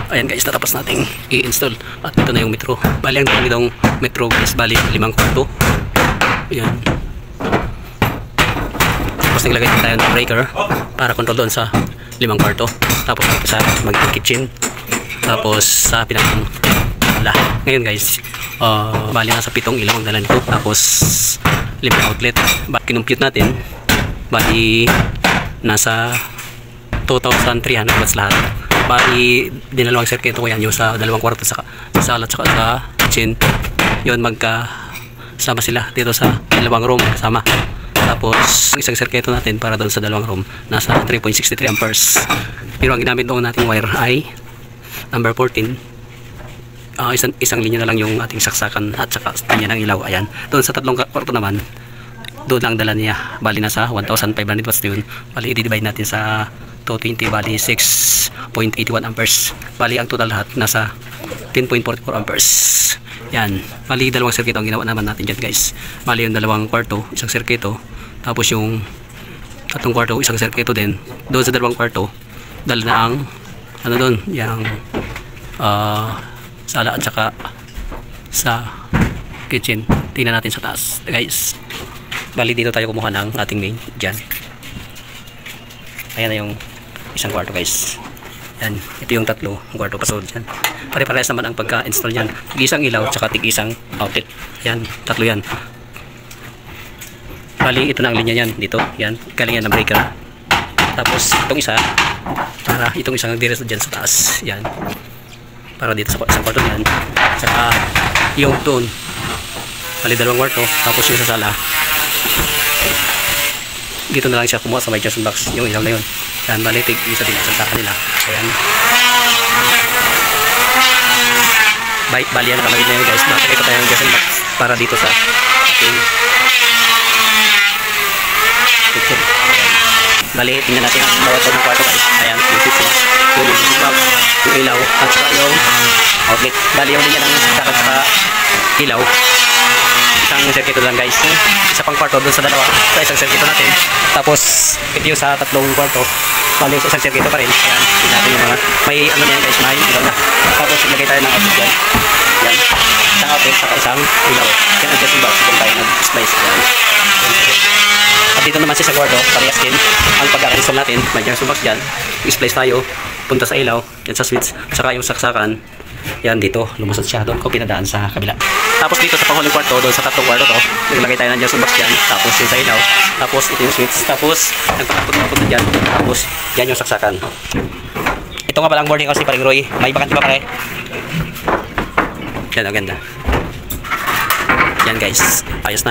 Ayan guys, natapos nating i-install. At ito na yung metro. Bali ang itong metro guys, bali 5 kwarto. Ayan. Tapos naglagay tayo ng breaker para control doon sa 5 kwarto. Tapos sa magiging kitchen. Tapos sa pinakang ngayon guys, bali nasa 7 ilaw ang dala nito. Tapos 5 outlet. Kinumpute natin, bali nasa 2,300 watts lahat. Bali dinalawang circuit ko yan, yung sa 2 kwarto sa sala at sa kitchen. Yun, magkasama sila dito sa 2 room kasama. Tapos isang circuit natin para doon sa 2 room nasa 3.63 amperes. Pero ang ginamit doon nating wire ay number 14. Isang linya na lang yung ating saksakan at saka linya ng ilaw. Ayan, doon sa 3 kwarto naman, doon lang dala niya, bali nasa 1,500 watts yun. Bali i-divide natin sa 220, bali 6.81 amperes. Bali ang total lahat nasa 10.44 amperes. Yan, bali 2 circuit ang ginawa naman natin dyan guys. Bali yung 2 kwarto, isang circuito. Tapos yung 3 kwarto, isang circuito din. Doon sa 2 kwarto, dala na ang ano doon, yung sala at saka sa kitchen. Tingnan natin sa taas guys. Bali dito tayo kumuha ng ating main dyan. Ayan na yung isang kwarto guys. Yan, ito yung 3 kwarto kasunod dyan. Pare-parehas naman ang pagka-install dyan. Tig-isang ilaw tsaka tig-isang outlet. Yan, 3 yan. Bali ito na ang linya yan dito. Yan, galing yan ng breaker. Tapos itong isa, para itong isang diretso dyan sa taas. Yan, para dito sa isang kwarto yan. Tsaka yung doon, bali 2 kwarto. Tapos yung sa sala, dito na lang siya kumuha sa may junction box, yung ilaw na yun. Yan, bali isa din sa kanila. Ayan, bali yan kamagin na yun guys. Bakit ito tayo yung junction box para dito sa ating kitchen. Bali, tingnan natin ang bawat ng kwarto guys. Ayan, yung kitchen, yung junction box, yung ilaw at saka yung outlet. Bali yung linya ng saksakan sa ilaw, isang circuito lang guys. Isa pang kwarto doon sa 2 sa isang circuito natin. Tapos ito yung sa 3 kwarto, bali sa isang circuito pa rin. Ayan, natin yung mga may ano yan guys, may ilaw na. Tapos ilagay tayo ng outlet dyan. Yan, isang outlet saka isang ilaw. Yan ang junction box kung tayo nag-splice. At dito naman sa isang kwarto, parehas din ang pagkaka-install natin. May junction box dyan, i-splice tayo punta sa ilaw, yan sa switch, saka yung saksakan. Yan dito, lumusot siya. Doon ko pinadaan sa kabila. Tapos dito sa panghuling kwarto, doon sa 3 kwarto to, naglagay tayo ng junction box dyan. Tapos yung sa ilaw. Tapos ito yung switch. Tapos nagpapapot dyan. Tapos yan yung saksakan. Ito nga palang boarding house ni Paring Roy. May bakante ba pare? Yan, ang ganda. Yan guys, ayos na.